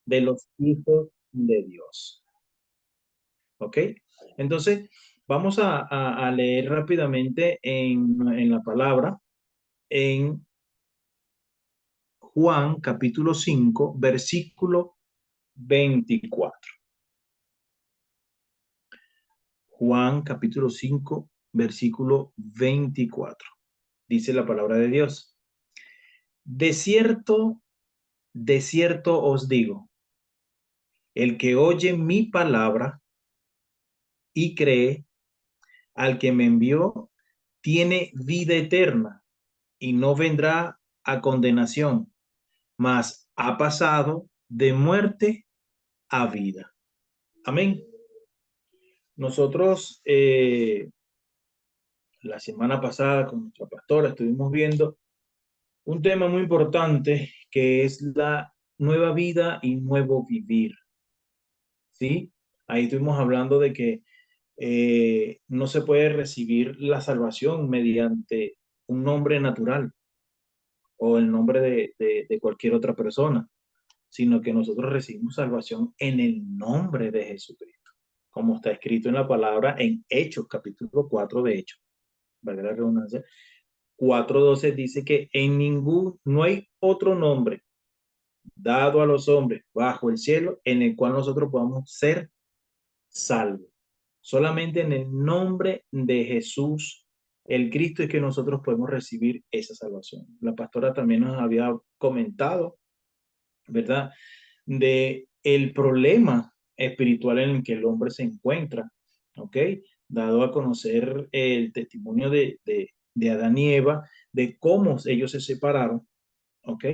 de los hijos de Dios. ¿Ok? Entonces, vamos a leer rápidamente en la palabra, en Juan capítulo 5 versículo 24. Juan capítulo 5 versículo 24. Dice la palabra de Dios. De cierto os digo, el que oye mi palabra y cree al que me envió, tiene vida eterna y no vendrá a condenación, mas ha pasado de muerte a vida. Amén. Nosotros la semana pasada con nuestra pastora estuvimos viendo un tema muy importante que es la nueva vida y nuevo vivir. ¿Sí? Ahí estuvimos hablando de que no se puede recibir la salvación mediante un nombre natural o el nombre de cualquier otra persona, sino que nosotros recibimos salvación en el nombre de Jesucristo, como está escrito en la palabra en Hechos, capítulo 4 de Hechos, valga la redundancia, 4:12 dice que no hay otro nombre dado a los hombres bajo el cielo en el cual nosotros podamos ser salvos. Solamente en el nombre de Jesús, el Cristo, es que nosotros podemos recibir esa salvación. La pastora también nos había comentado, ¿verdad? De el problema espiritual en el que el hombre se encuentra, ¿ok? Dado a conocer el testimonio de Adán y Eva, de cómo ellos se separaron, ¿ok?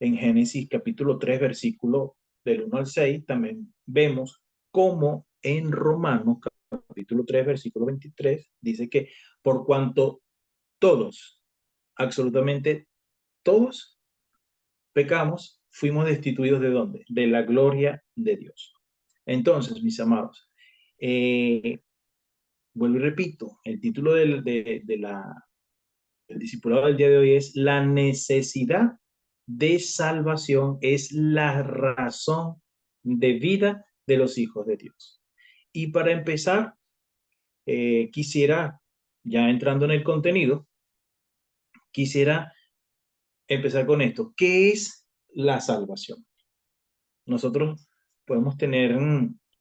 En Génesis capítulo 3, versículo del 1 al 6, también vemos cómo en Romanos capítulo 3, versículo 23, dice que por cuanto todos, absolutamente todos, pecamos, fuimos destituidos ¿de dónde? De la gloria de Dios. Entonces, mis amados, eh, vuelvo y repito, el título del discipulado del día de hoy es la necesidad de salvación, es la razón de vida de los hijos de Dios. Y para empezar, quisiera, ya entrando en el contenido, quisiera empezar con esto. ¿Qué es la salvación? Nosotros podemos tener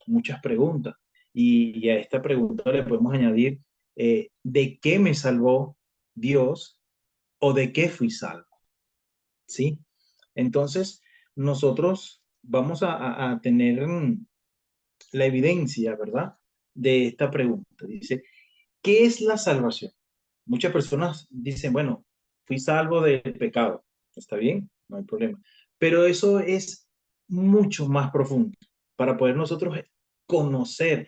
muchas preguntas y a esta pregunta le podemos añadir, ¿de qué me salvó Dios o de qué fui salvo? ¿Sí? Entonces, nosotros vamos a tener la evidencia, ¿verdad? De esta pregunta. Dice, ¿qué es la salvación? Muchas personas dicen, bueno, fui salvo del pecado. ¿Está bien? No hay problema. Pero eso es mucho más profundo. Para poder nosotros conocer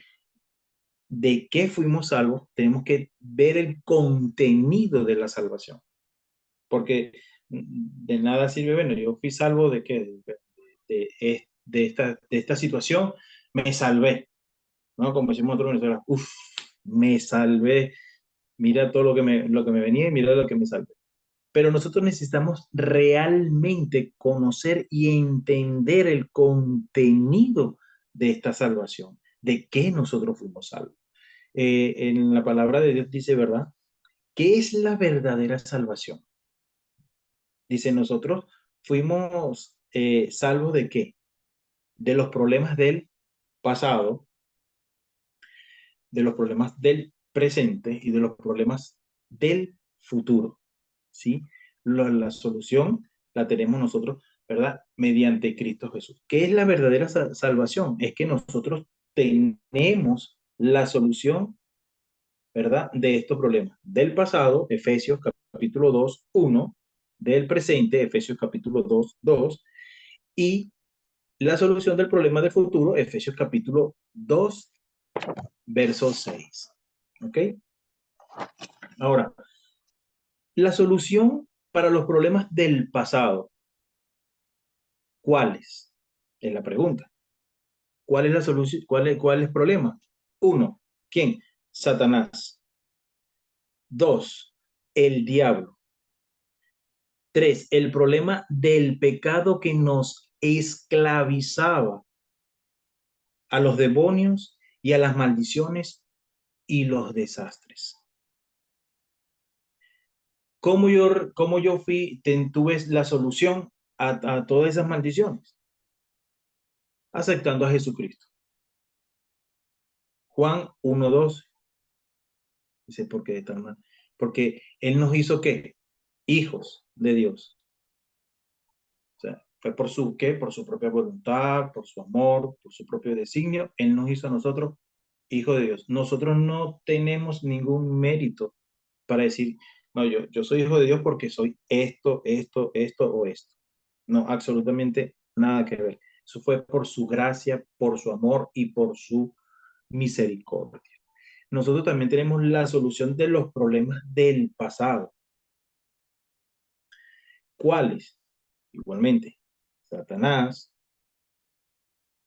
de qué fuimos salvos, tenemos que ver el contenido de la salvación. Porque de nada sirve, bueno, yo fui salvo de qué, de esta situación, me salvé, ¿no? Como decimos nosotros en Venezuela, uff, me salvé, mira todo lo que me venía y mira lo que me salvé. Pero nosotros necesitamos realmente conocer y entender el contenido de esta salvación, de qué nosotros fuimos salvos. En la palabra de Dios dice, ¿verdad? ¿Qué es la verdadera salvación? Dice, nosotros fuimos salvos de qué? De los problemas del pasado, de los problemas del presente y de los problemas del futuro, ¿sí? La solución la tenemos nosotros, ¿verdad? Mediante Cristo Jesús. ¿Qué es la verdadera salvación? Es que nosotros tenemos la solución, ¿verdad? De estos problemas. Del pasado, Efesios capítulo 2, 1, del presente, Efesios capítulo 2, 2, y la solución del problema del futuro, Efesios capítulo 2, verso 6. ¿Ok? Ahora, la solución para los problemas del pasado, ¿cuáles? Es la pregunta. ¿Cuál es la solución? ¿Cuál es el problema? Uno, ¿quién? Satanás. Dos, el diablo. Tres, el problema del pecado que nos esclavizaba a los demonios y a las maldiciones y los desastres. ¿Cómo yo tuve la solución a todas esas maldiciones? Aceptando a Jesucristo. Juan 1:12 dice, ¿por qué de tal manera? Porque Él nos hizo, ¿qué? Hijos de Dios. O sea, fue por su, ¿qué? Por su propia voluntad, por su amor, por su propio designio. Él nos hizo a nosotros hijos de Dios. Nosotros no tenemos ningún mérito para decir, no, yo soy hijo de Dios porque soy esto, esto, esto o esto. No, absolutamente nada que ver. Eso fue por su gracia, por su amor y por su misericordia. Nosotros también tenemos la solución de los problemas del pasado. ¿Cuáles? Igualmente, Satanás,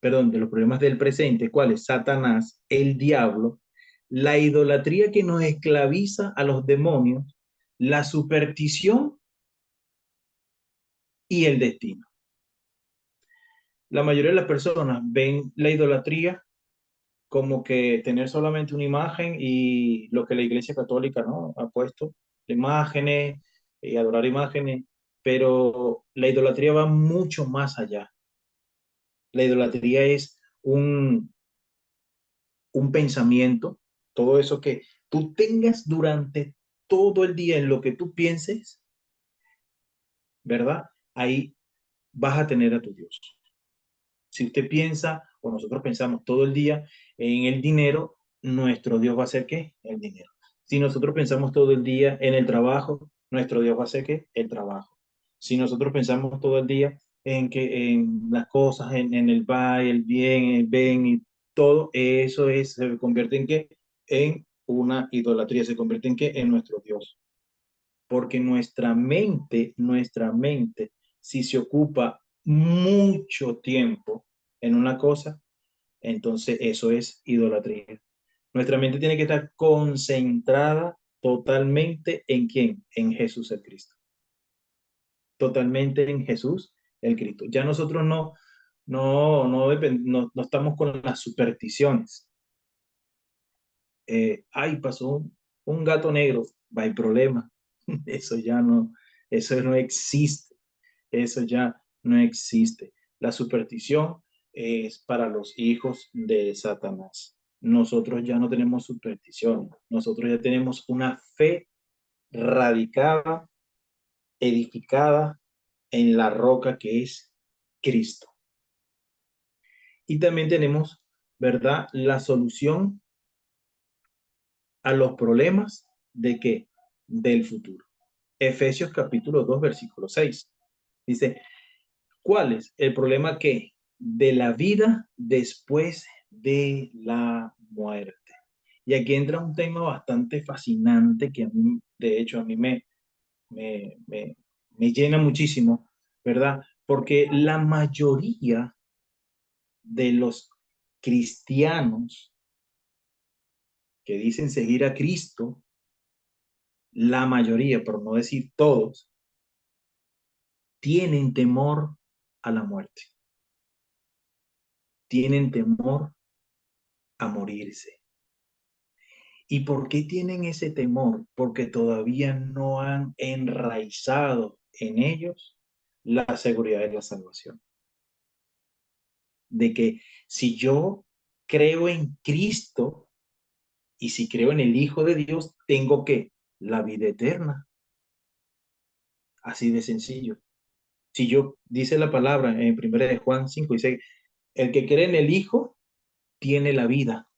perdón, de los problemas del presente, ¿cuáles? Satanás, el diablo, la idolatría que nos esclaviza a los demonios, la superstición y el destino. La mayoría de las personas ven la idolatría como que tener solamente una imagen y lo que la Iglesia Católica, ¿no?, ha puesto, imágenes y adorar imágenes, pero la idolatría va mucho más allá. La idolatría es un pensamiento, todo eso que tú tengas durante todo el día en lo que tú pienses, ¿verdad? Ahí vas a tener a tu Dios. Si usted piensa, o nosotros pensamos todo el día en el dinero, nuestro Dios va a ser ¿qué? El dinero. Si nosotros pensamos todo el día en el trabajo, nuestro Dios va a ser ¿qué? El trabajo. Si nosotros pensamos todo el día en las cosas, en el va, el bien, el ven y todo, eso se convierte en ¿qué? En una idolatría, se convierte en ¿qué? En nuestro Dios. Porque nuestra mente, si se ocupa mucho tiempo en una cosa, entonces eso es idolatría. Nuestra mente tiene que estar concentrada totalmente en quién, en Jesús el Cristo. Totalmente en Jesús el Cristo. Ya nosotros no estamos con las supersticiones. Ay, pasó un gato negro, no hay problema. Eso ya no, eso no existe. Eso ya no existe. La superstición es para los hijos de Satanás. Nosotros ya no tenemos superstición. Nosotros ya tenemos una fe radicada, edificada en la roca que es Cristo. Y también tenemos, ¿verdad?, la solución a los problemas de qué? Del futuro. Efesios capítulo 2 versículo 6. Dice, ¿cuál es el problema que de la vida después de la muerte? Y aquí entra un tema bastante fascinante que a mí, de hecho, a mí me, me, me llena muchísimo, ¿verdad? Porque la mayoría de los cristianos que dicen seguir a Cristo, la mayoría, por no decir todos, tienen temor a la muerte, tienen temor a morirse. ¿Y por qué tienen ese temor? Porque todavía no han enraizado en ellos la seguridad de la salvación. De que si yo creo en Cristo y si creo en el Hijo de Dios, tengo que la vida eterna. Así de sencillo. Si yo, dice la palabra en 1 de Juan 5 y 6, el que cree en el Hijo tiene la vida.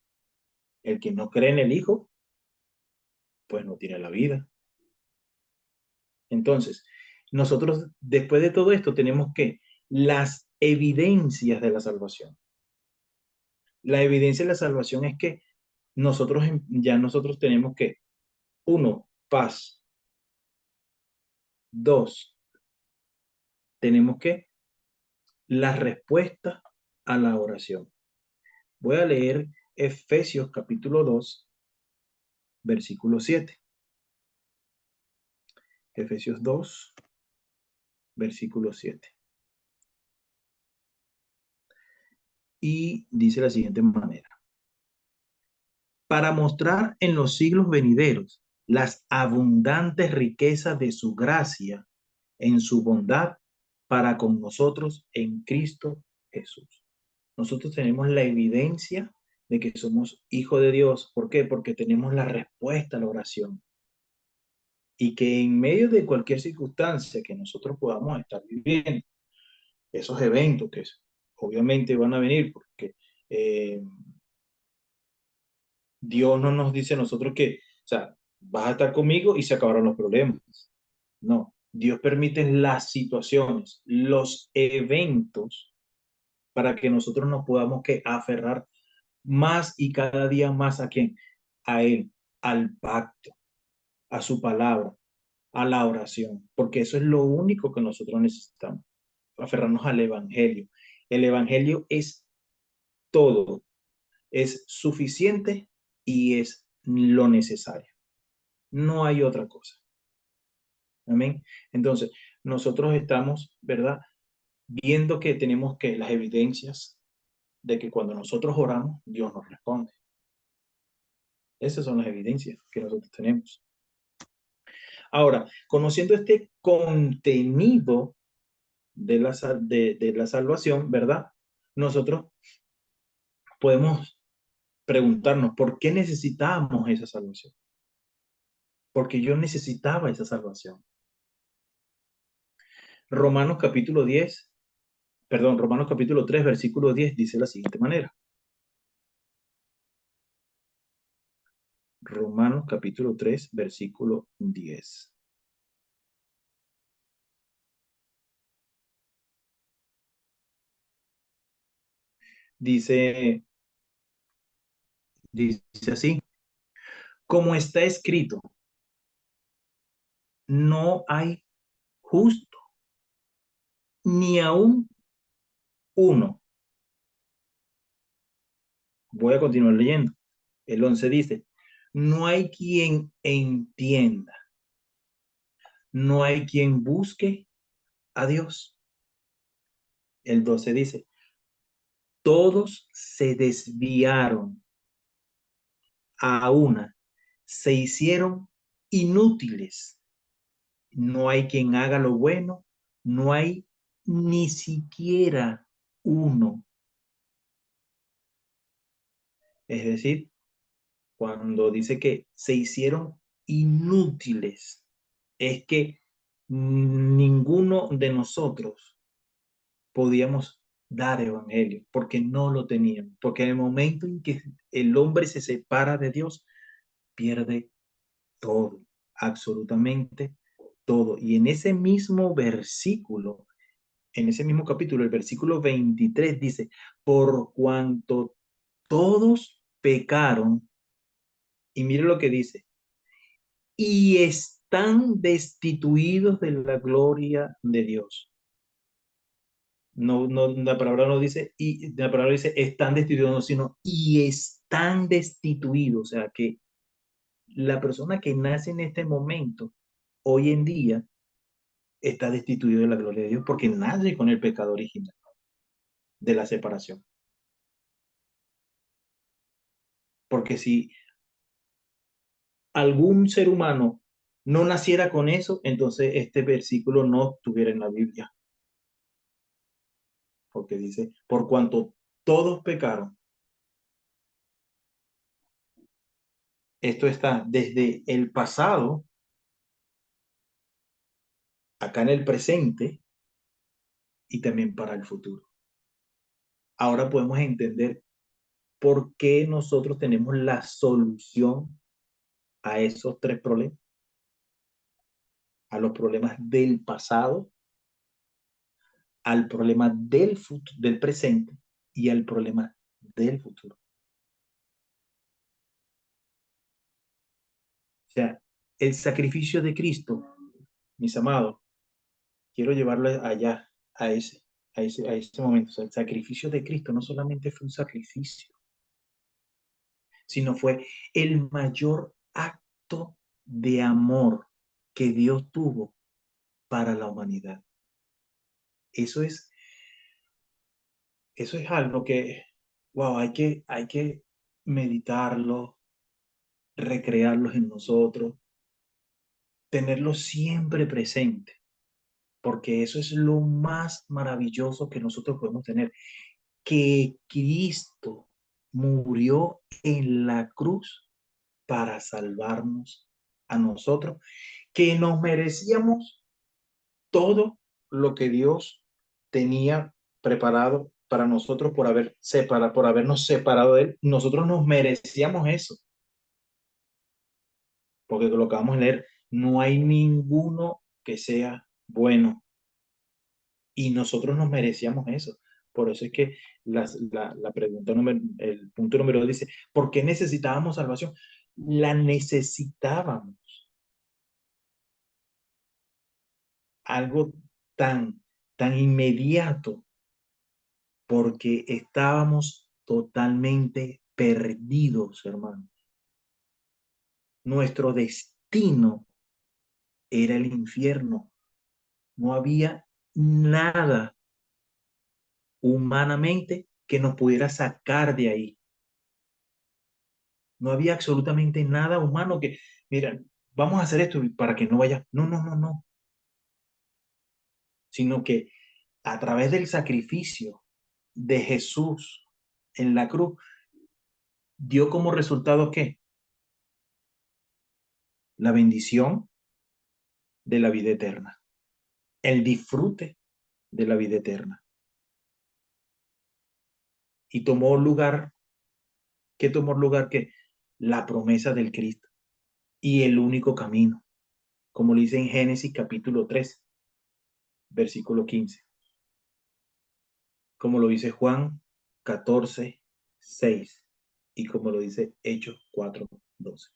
El que no cree en el Hijo, pues no tiene la vida. Entonces, nosotros después de todo esto tenemos que las evidencias de la salvación. La evidencia de la salvación es que nosotros tenemos que, uno, paz. Dos, tenemos que la respuesta a la oración. Voy a leer Efesios capítulo 2 versículo 7. Efesios 2 versículo 7. y dice de la siguiente manera: para mostrar en los siglos venideros las abundantes riquezas de su gracia en su bondad para con nosotros en Cristo Jesús. Nosotros tenemos la evidencia de que somos hijos de Dios. ¿Por qué? Porque tenemos la respuesta a la oración. Y que en medio de cualquier circunstancia que nosotros podamos estar viviendo, esos eventos que obviamente van a venir, porque eh, Dios no nos dice a nosotros que, o sea, vas a estar conmigo y se acabaron los problemas. No, Dios permite las situaciones, los eventos para que nosotros nos podamos que aferrar más y cada día más a quién, a Él, al pacto, a su palabra, a la oración, porque eso es lo único que nosotros necesitamos, aferrarnos al Evangelio. El Evangelio es todo, es suficiente y es lo necesario. No hay otra cosa. Amén. Entonces, nosotros estamos, ¿verdad? Viendo que tenemos que las evidencias de que cuando nosotros oramos, Dios nos responde. Esas son las evidencias que nosotros tenemos. Ahora, conociendo este contenido de la salvación, ¿verdad? Nosotros podemos preguntarnos, ¿por qué necesitamos esa salvación? Porque yo necesitaba esa salvación. Romanos capítulo 10, perdón, Romanos capítulo 3, versículo 10 dice de la siguiente manera. Romanos capítulo 3, versículo 10. Dice, dice así, como está escrito, no hay justo, ni aún uno. Voy a continuar leyendo. El 11 dice, no hay quien entienda, no hay quien busque a Dios. El 12 dice, todos se desviaron a una, se hicieron inútiles. No hay quien haga lo bueno, no hay ni siquiera uno. Es decir, cuando dice que se hicieron inútiles, es que ninguno de nosotros podíamos dar evangelio, porque no lo teníamos, porque en el momento en que el hombre se separa de Dios, pierde todo, absolutamente todo. Y en ese mismo versículo, en ese mismo capítulo, el versículo 23 dice, por cuanto todos pecaron, y mire lo que dice, y están destituidos de la gloria de Dios. No, no, la palabra no dice, y la palabra dice están destituidos, no, sino y están destituidos. O sea que la persona que nace en este momento, hoy en día, está destituido de la gloria de Dios porque nace con el pecado original de la separación. Porque si algún ser humano no naciera con eso, entonces este versículo no estuviera en la Biblia. Porque dice, por cuanto todos pecaron, esto está desde el pasado, acá en el presente y también para el futuro. Ahora podemos entender por qué nosotros tenemos la solución a esos tres problemas, a los problemas del pasado, al problema del presente y al problema del futuro. O sea, el sacrificio de Cristo, mis amados, quiero llevarlo allá, a ese momento. O sea, el sacrificio de Cristo no solamente fue un sacrificio, sino fue el mayor acto de amor que Dios tuvo para la humanidad. Eso es, eso es algo que wow, hay que meditarlo, recrearlos en nosotros, tenerlo siempre presente, porque eso es lo más maravilloso que nosotros podemos tener, que Cristo murió en la cruz para salvarnos a nosotros, que nos merecíamos todo lo que Dios tenía preparado para nosotros por habernos separado de Él. Nosotros nos merecíamos eso, porque lo que vamos a leer, no hay ninguno que sea bueno y nosotros nos merecíamos eso. Por eso es que la pregunta el punto número 2 dice, ¿por qué necesitábamos salvación? La necesitábamos, algo tan, tan inmediato, porque estábamos totalmente perdidos, hermano. Nuestro destino era el infierno. No había nada humanamente que nos pudiera sacar de ahí. No había absolutamente nada humano que, mira, vamos a hacer esto para que no vaya. No, no, no, no. Sino que a través del sacrificio de Jesús en la cruz, dio como resultado ¿qué? La bendición de la vida eterna, el disfrute de la vida eterna. Y tomó lugar, ¿qué tomó lugar? Que la promesa del Cristo y el único camino, como lo dice en Génesis capítulo 3 versículo 15, como lo dice Juan 14 6 y como lo dice Hechos 4 12.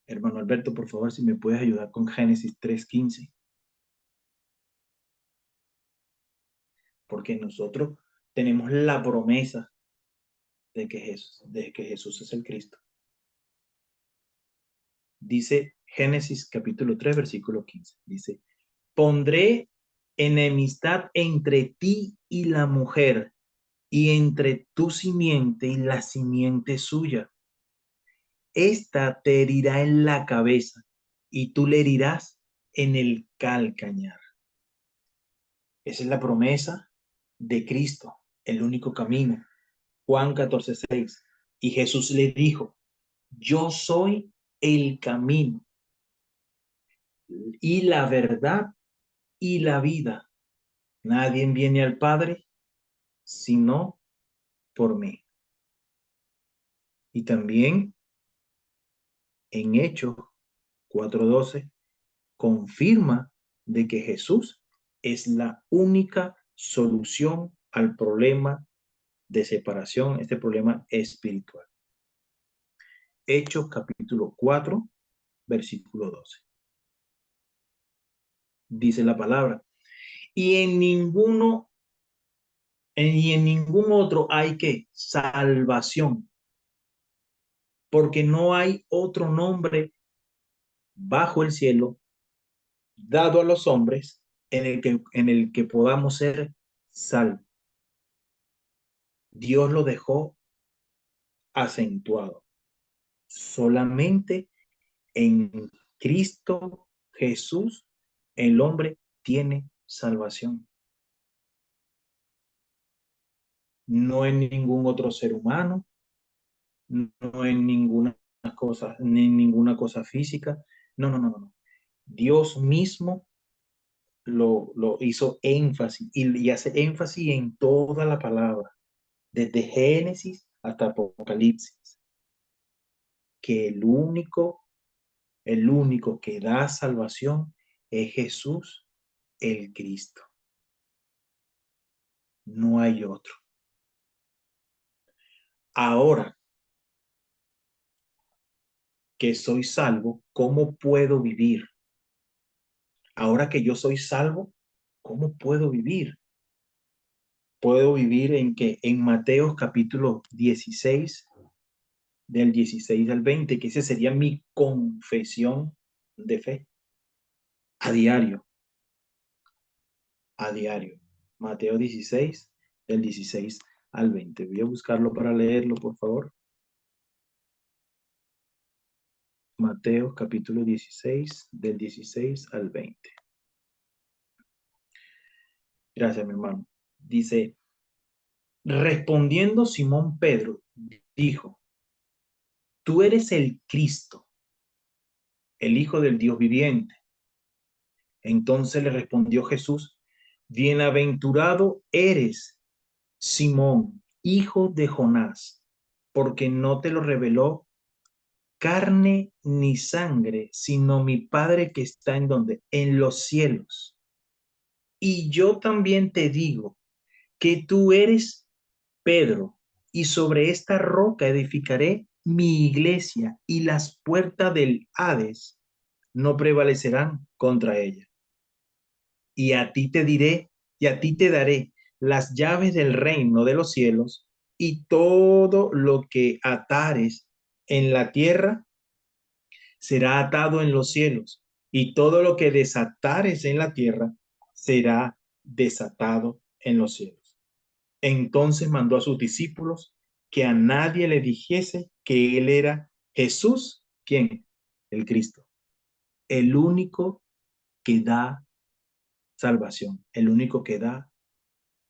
Hermano Alberto, por favor, si me puedes ayudar con Génesis 3 15, porque nosotros tenemos la promesa de que Jesús es el Cristo. Dice Génesis capítulo 3 versículo 15. Dice, pondré enemistad entre ti y la mujer, y entre tu simiente y la simiente suya. Esta te herirá en la cabeza, y tú le herirás en el calcañar. Esa es la promesa de Cristo, el único camino. Juan 14 6. Y Jesús le dijo, yo soy el camino y la verdad y la vida. Nadie viene al Padre sino por mí. Y también en Hechos 4:12 confirma de que Jesús es la única solución al problema de separación, este problema espiritual. Hechos capítulo 4, versículo 12. Dice la palabra, y en ningún otro hay que salvación, porque no hay otro nombre bajo el cielo dado a los hombres en el que podamos ser salvos. Dios lo dejó acentuado. Solamente en Cristo Jesús el hombre tiene salvación. No en ningún otro ser humano, no en ninguna cosa física. No, no, no, no. Dios mismo lo hizo énfasis y hace énfasis en toda la palabra, desde Génesis hasta Apocalipsis, que el único que da salvación es Jesús el Cristo. No hay otro. Ahora que soy salvo, ¿cómo puedo vivir? Ahora que yo soy salvo, ¿cómo puedo vivir? Puedo vivir en Mateo capítulo 16, del 16 al 20, que ese sería mi confesión de fe a diario, a diario. Mateo 16, del 16 al 20. Voy a buscarlo para leerlo, por favor. Mateo capítulo 16, del 16 al 20. Gracias, mi hermano. Dice, respondiendo Simón Pedro, dijo, tú eres el Cristo, el Hijo del Dios viviente. Entonces le respondió Jesús, bienaventurado eres, Simón, hijo de Jonás, porque no te lo reveló carne ni sangre, sino mi Padre que está en donde, en los cielos. Y yo también te digo que tú eres Pedro, y sobre esta roca edificaré mi iglesia, y las puertas del Hades no prevalecerán contra ella. Y a ti te diré, y a ti te daré las llaves del reino de los cielos, y todo lo que atares en la tierra será atado en los cielos, y todo lo que desatares en la tierra será desatado en los cielos. Entonces mandó a sus discípulos que a nadie le dijese que él era Jesús, ¿quién? El Cristo, el único que da salvación, el único que da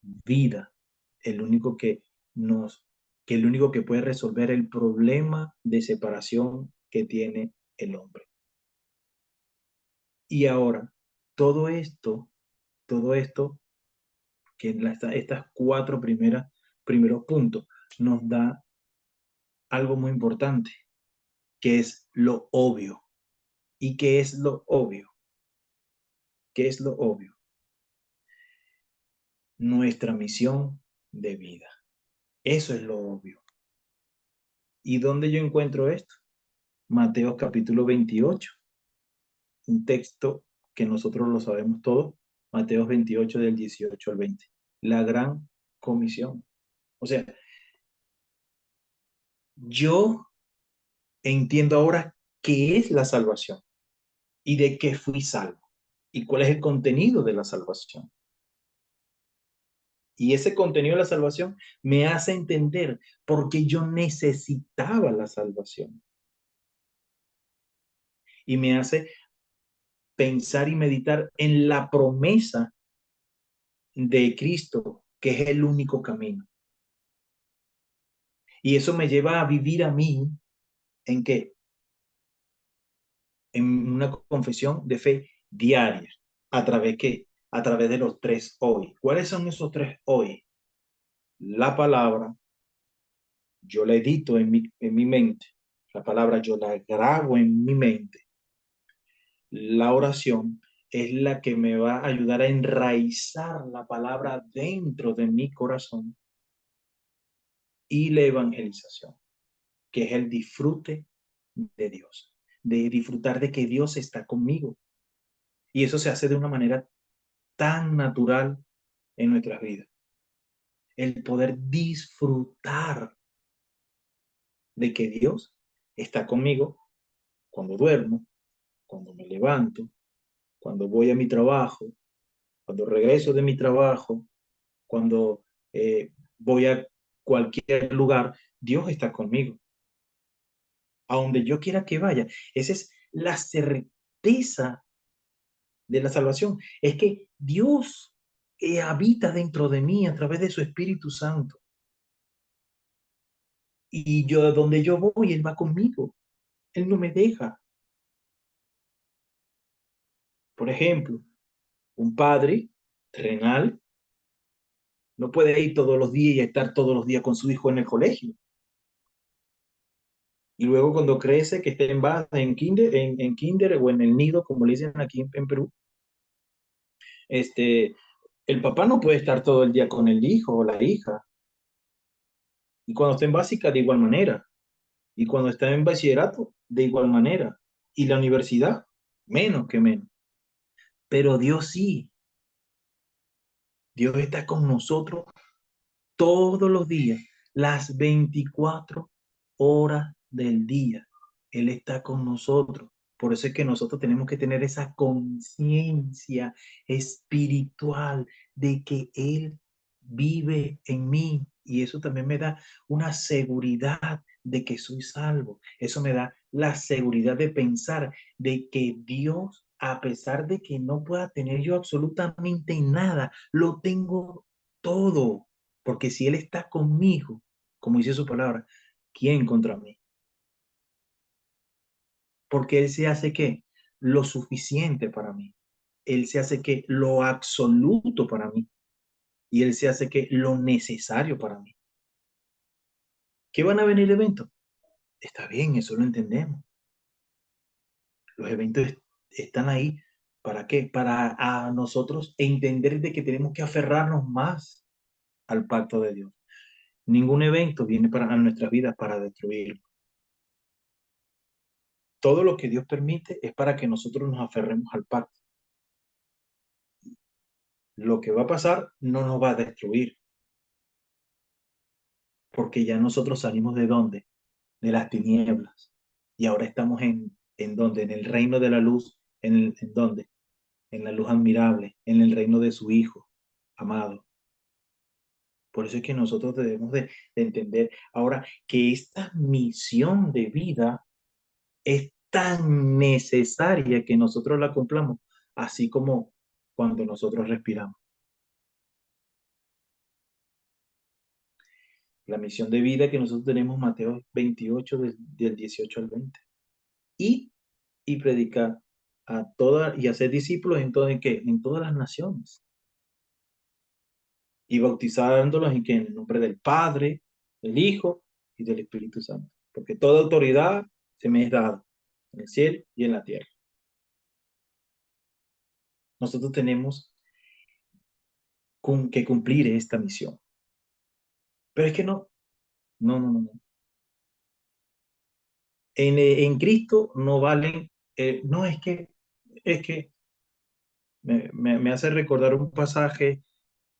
vida, el único que el único que puede resolver el problema de separación que tiene el hombre. Y ahora, todo esto, que en estas cuatro primeros puntos, nos da algo muy importante, que es lo obvio. ¿Y qué es lo obvio? ¿Qué es lo obvio? Nuestra misión de vida. Eso es lo obvio. ¿Y dónde yo encuentro esto? Mateo capítulo 28, un texto que nosotros lo sabemos todos, Mateo 28 del 18 al 20. La gran comisión. O sea, yo entiendo ahora qué es la salvación y de qué fui salvo y cuál es el contenido de la salvación. Y ese contenido de la salvación me hace entender por qué yo necesitaba la salvación. Y me hace pensar y meditar en la promesa de Cristo, que es el único camino. Y eso me lleva a vivir a mí, ¿en qué? En una confesión de fe diaria, a través de los tres hoy. ¿Cuáles son esos tres hoy? La palabra, yo la edito en mi mente. La palabra yo la grabo en mi mente. La oración es la que me va a ayudar a enraizar la palabra dentro de mi corazón. Y la evangelización, que es el disfrute de Dios, de disfrutar de que Dios está conmigo. Y eso se hace de una manera tan natural en nuestras vidas. El poder disfrutar de que Dios está conmigo cuando duermo, cuando me levanto, cuando voy a mi trabajo, cuando regreso de mi trabajo, cuando voy a cualquier lugar, Dios está conmigo. A donde yo quiera que vaya. Esa es la certeza de la salvación. Es que Dios habita dentro de mí a través de su Espíritu Santo. Y yo, donde yo voy, Él va conmigo. Él no me deja. Por ejemplo, un padre terrenal no puede ir todos los días y estar todos los días con su hijo en el colegio. Y luego cuando crece, que esté en base, en kinder o en el nido, como le dicen aquí en Perú, el papá no puede estar todo el día con el hijo o la hija. Y cuando está en básica, de igual manera. Y cuando está en bachillerato, de igual manera. Y la universidad, menos que menos. Pero Dios sí, Dios está con nosotros todos los días, las 24 horas del día. Él está con nosotros. Por eso es que nosotros tenemos que tener esa conciencia espiritual de que Él vive en mí Y eso también me da una seguridad de que soy salvo. Eso me da la seguridad de pensar de que Dios, a pesar de que no pueda tener yo absolutamente nada, lo tengo todo. Porque si Él está conmigo, como dice su palabra, ¿quién contra mí? Porque Él se hace que lo suficiente para mí. Él se hace que lo absoluto para mí. Y Él se hace que lo necesario para mí. ¿Qué van a venir eventos? Está bien, eso lo entendemos. Los eventos están ahí. ¿Para qué? Para a nosotros entender de que tenemos que aferrarnos más al pacto de Dios. Ningún evento viene para a nuestras vidas para destruir. Todo lo que Dios permite es para que nosotros nos aferremos al pacto. Lo que va a pasar no nos va a destruir, porque ya nosotros salimos de dónde? De las tinieblas. Y ahora estamos en dónde? En el reino de la luz. ¿En dónde? En la luz admirable, en el reino de su Hijo amado. Por eso es que nosotros debemos de entender ahora que esta misión de vida es tan necesaria que nosotros la cumplamos, así como cuando nosotros respiramos. La misión de vida que nosotros tenemos, Mateo 28, del 18 al 20. Y, y predicar a todas y hacer discípulos en todo, en todas las naciones. Y bautizándolos en el nombre del Padre, del Hijo y del Espíritu Santo. Porque toda autoridad se me es dada en el cielo y en la tierra. Nosotros tenemos que cumplir esta misión. Pero es que no. En Cristo no valen, no es que me hace recordar un pasaje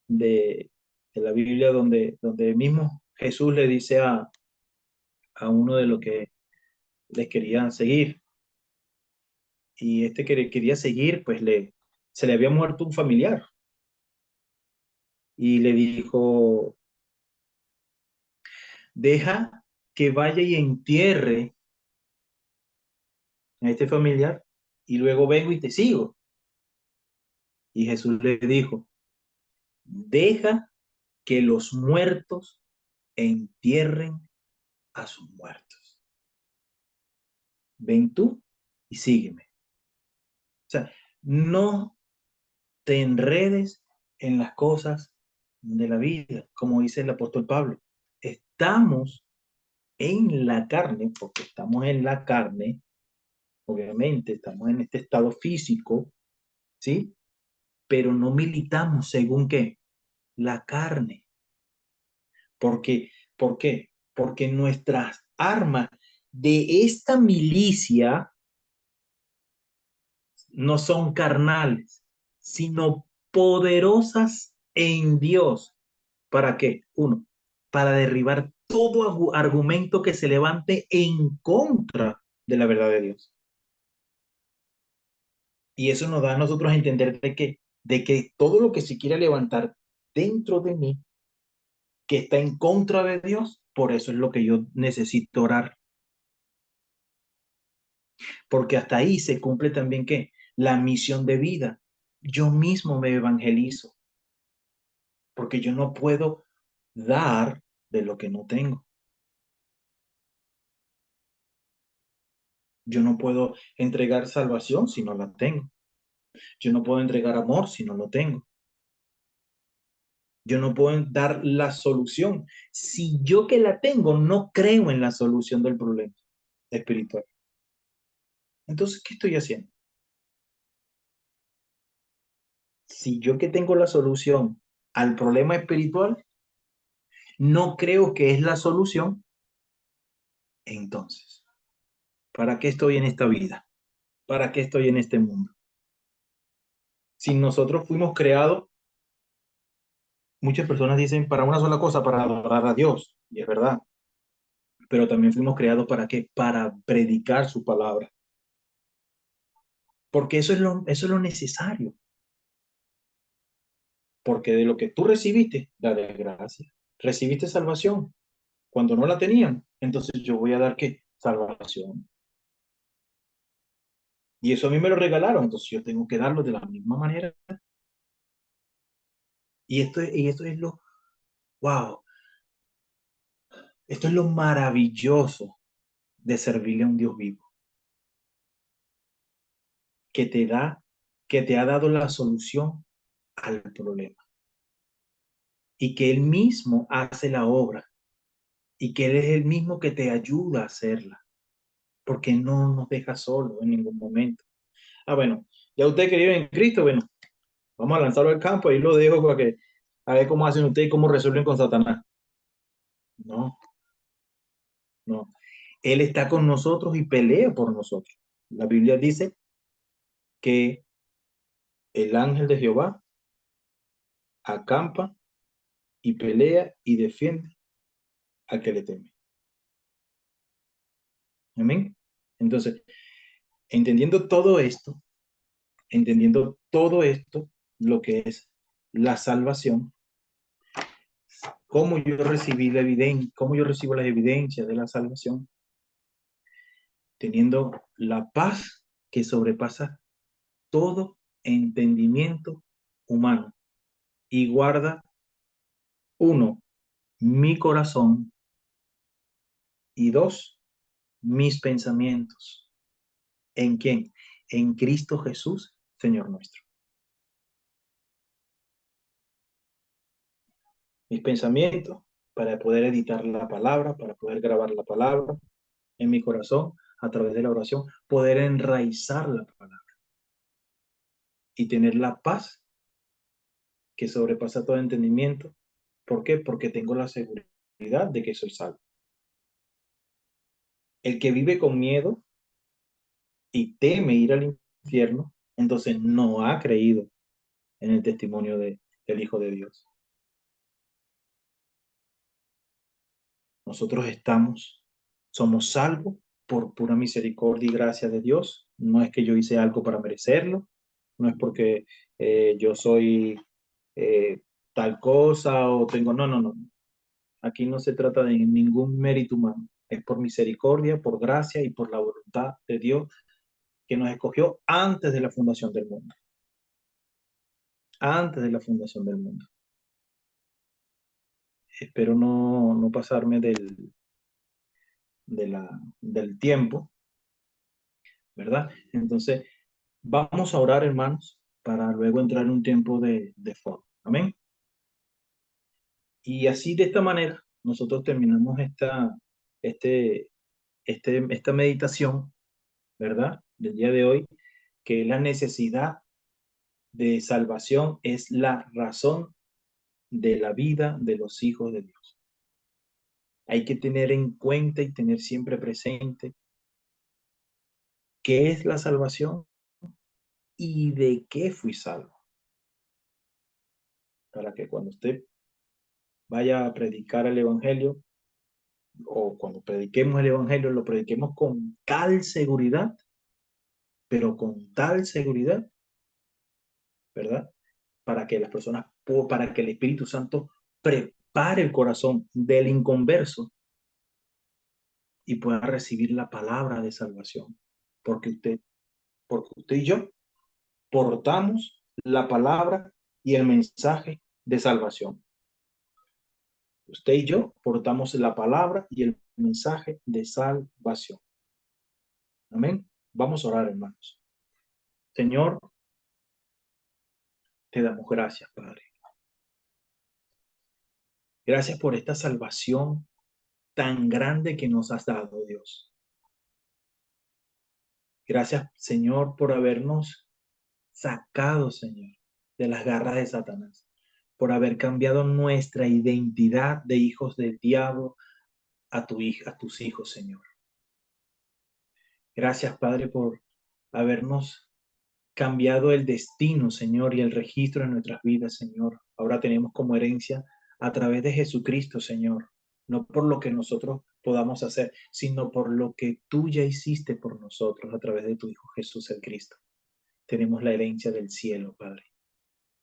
de la Biblia donde mismo Jesús le dice a uno de los que les querían seguir, y este que le quería seguir, pues se le había muerto un familiar, y le dijo, deja que vaya y entierre a este familiar, y luego vengo y te sigo. Y Jesús le dijo, deja que los muertos entierren a sus muertos. Ven tú y sígueme. O sea, no te enredes en las cosas de la vida, como dice el apóstol Pablo. Estamos en la carne, porque estamos en la carne, obviamente, estamos en este estado físico, ¿sí? Pero no militamos según qué, la carne. Porque, ¿por qué? Porque nuestras armas de esta milicia no son carnales, sino poderosas en Dios. ¿Para qué? Uno, para derribar todo argumento que se levante en contra de la verdad de Dios. Y eso nos da a nosotros a entender de que todo lo que se quiera levantar dentro de mí, que está en contra de Dios, por eso es lo que yo necesito orar. Porque hasta ahí se cumple también que la misión de vida. Yo mismo me evangelizo, porque yo no puedo dar de lo que no tengo. Yo no puedo entregar salvación si no la tengo. Yo no puedo entregar amor si no lo tengo. Yo no puedo dar la solución si yo que la tengo no creo en la solución del problema espiritual. Entonces, ¿qué estoy haciendo? Si yo que tengo la solución al problema espiritual, no creo que es la solución, entonces, ¿para qué estoy en esta vida? ¿Para qué estoy en este mundo? Si nosotros fuimos creados, muchas personas dicen para una sola cosa, para adorar a Dios, y es verdad, pero también fuimos creados para qué? Para predicar su palabra, porque eso es lo necesario, porque de lo que tú recibiste, da de gracia. ¿Recibiste salvación? Cuando no la tenían, entonces yo voy a dar ¿qué? Salvación. Y eso a mí me lo regalaron, entonces yo tengo que darlo de la misma manera. Y esto es lo, wow, esto es lo maravilloso de servirle a un Dios vivo, que te da, que te ha dado la solución al problema y que Él mismo hace la obra y que Él es el mismo que te ayuda a hacerla, porque no nos deja solos en ningún momento. Ah, bueno, ya usted que vive en Cristo, bueno, vamos a lanzarlo al campo y lo dejo para que a ver cómo hacen ustedes y cómo resuelven con Satanás. No, no. Él está con nosotros y pelea por nosotros. La Biblia dice que el ángel de Jehová acampa y pelea y defiende al que le teme. Amén. Entonces, entendiendo todo esto, lo que es la salvación, cómo yo recibí la evidencia, cómo yo recibo las evidencias de la salvación, teniendo la paz que sobrepasa todo entendimiento humano y guarda, uno, mi corazón y dos, mis pensamientos. ¿En quién? En Cristo Jesús, Señor nuestro. Mis pensamientos para poder editar la palabra, para poder grabar la palabra en mi corazón a través de la oración, poder enraizar la palabra y tener la paz que sobrepasa todo entendimiento. ¿Por qué? Porque tengo la seguridad de que soy salvo. El que vive con miedo y teme ir al infierno, entonces no ha creído en el testimonio del Hijo de Dios. Nosotros somos salvos por pura misericordia y gracia de Dios. No es que yo hice algo para merecerlo, no es porque yo soy eh, tal cosa o tengo, no, no, no. Aquí no se trata de ningún mérito humano. Es por misericordia, por gracia y por la voluntad de Dios que nos escogió antes de la fundación del mundo. Antes de la fundación del mundo. Espero no pasarme del tiempo, ¿verdad? Entonces, vamos a orar, hermanos, para luego entrar en un tiempo de foro. Amén. Y así, de esta manera, nosotros terminamos este, esta meditación, ¿verdad? Del día de hoy, que la necesidad de salvación es la razón de la vida de los hijos de Dios. Hay que tener en cuenta y tener siempre presente qué es la salvación y de qué fui salvo. Para que cuando usted vaya a predicar el Evangelio o cuando prediquemos el Evangelio, lo prediquemos con tal seguridad, pero con tal seguridad, ¿verdad? Para que las personas, para que el Espíritu Santo prepare el corazón del inconverso y pueda recibir la palabra de salvación. Porque usted y yo portamos la palabra y el mensaje de salvación. Usted y yo portamos la palabra y el mensaje de salvación. Amén. Vamos a orar, hermanos. Señor, te damos gracias, Padre. Gracias por esta salvación tan grande que nos has dado, Dios. Gracias, Señor, por habernos sacado, Señor, de las garras de Satanás, por haber cambiado nuestra identidad de hijos del diablo a tus hijos, Señor. Gracias, Padre, por habernos cambiado el destino, Señor, y el registro en nuestras vidas, Señor. Ahora tenemos como herencia a través de Jesucristo, Señor, no por lo que nosotros podamos hacer, sino por lo que tú ya hiciste por nosotros a través de tu Hijo Jesús el Cristo. Tenemos la herencia del cielo, Padre.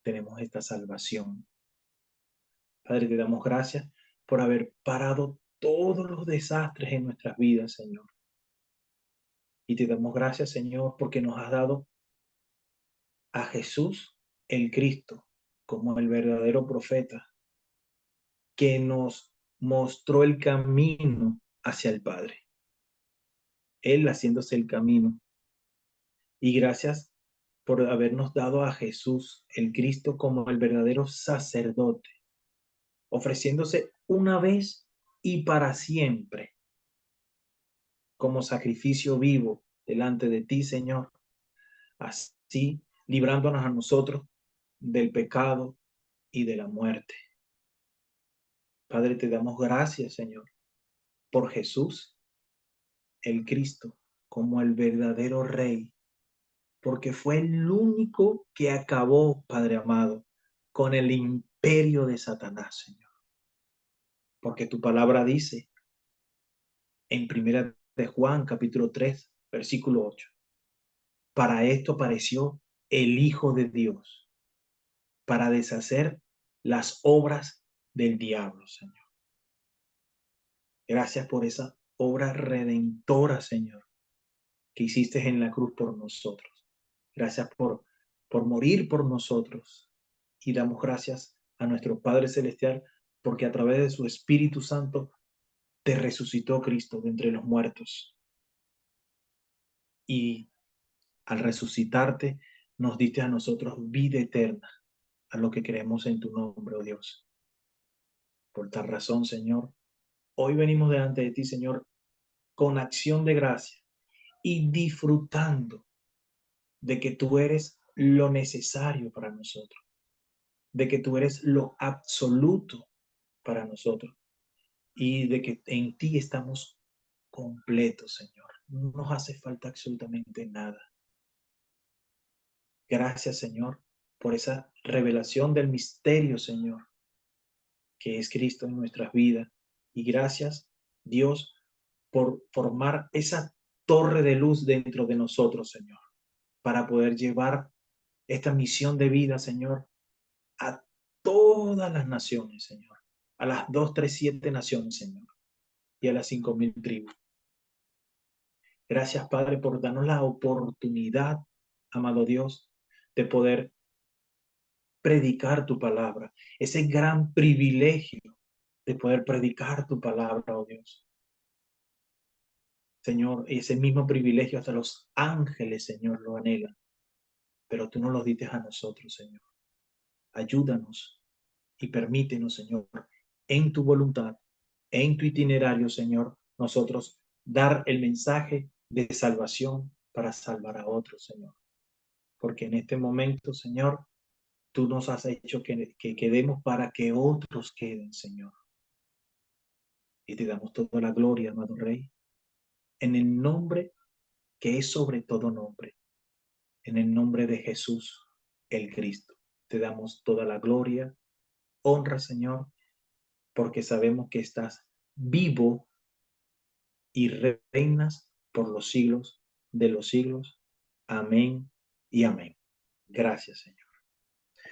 Tenemos esta salvación. Padre, te damos gracias por haber parado todos los desastres en nuestras vidas, Señor. Y te damos gracias, Señor, porque nos has dado a Jesús, el Cristo, como el verdadero profeta, que nos mostró el camino hacia el Padre. Él haciéndose el camino. Y gracias por habernos dado a Jesús, el Cristo, como el verdadero sacerdote, ofreciéndose una vez y para siempre como sacrificio vivo delante de ti, Señor, así librándonos a nosotros del pecado y de la muerte. Padre, te damos gracias, Señor, por Jesús, el Cristo, como el verdadero Rey, porque fue el único que acabó, Padre amado, con el imperio de Satanás, Señor. Porque tu palabra dice en Primera de Juan, capítulo 3, versículo 8, para esto apareció el Hijo de Dios, para deshacer las obras del diablo, Señor. Gracias por esa obra redentora, Señor, que hiciste en la cruz por nosotros. Gracias por morir por nosotros. Y damos gracias a nuestro Padre Celestial porque a través de su Espíritu Santo te resucitó Cristo de entre los muertos. Y al resucitarte nos diste a nosotros vida eterna, a lo que creemos en tu nombre, oh Dios. Por tal razón, Señor, hoy venimos delante de ti, Señor, con acción de gracia y disfrutando de que tú eres lo necesario para nosotros, de que tú eres lo absoluto para nosotros y de que en ti estamos completos, Señor. No nos hace falta absolutamente nada. Gracias, Señor, por esa revelación del misterio, Señor, que es Cristo en nuestras vidas. Y gracias, Dios, por formar esa torre de luz dentro de nosotros, Señor, para poder llevar esta misión de vida, Señor, a todas las naciones, Señor, a las 237 naciones, Señor, y a las 5000 tribus. Gracias, Padre, por darnos la oportunidad, amado Dios, de poder predicar tu palabra, ese gran privilegio de poder predicar tu palabra, oh Dios. Señor, ese mismo privilegio hasta los ángeles, Señor, lo anhelan, pero tú nos lo dices a nosotros, Señor. Ayúdanos y permítenos, Señor, en tu voluntad, en tu itinerario, Señor, nosotros dar el mensaje de salvación para salvar a otros, Señor. Porque en este momento, Señor, tú nos has hecho que quedemos para que otros queden, Señor. Y te damos toda la gloria, amado Rey, en el nombre que es sobre todo nombre, en el nombre de Jesús, el Cristo. Te damos toda la gloria, honra, Señor, porque sabemos que estás vivo y reinas por los siglos de los siglos. Amén y amén. Gracias, Señor.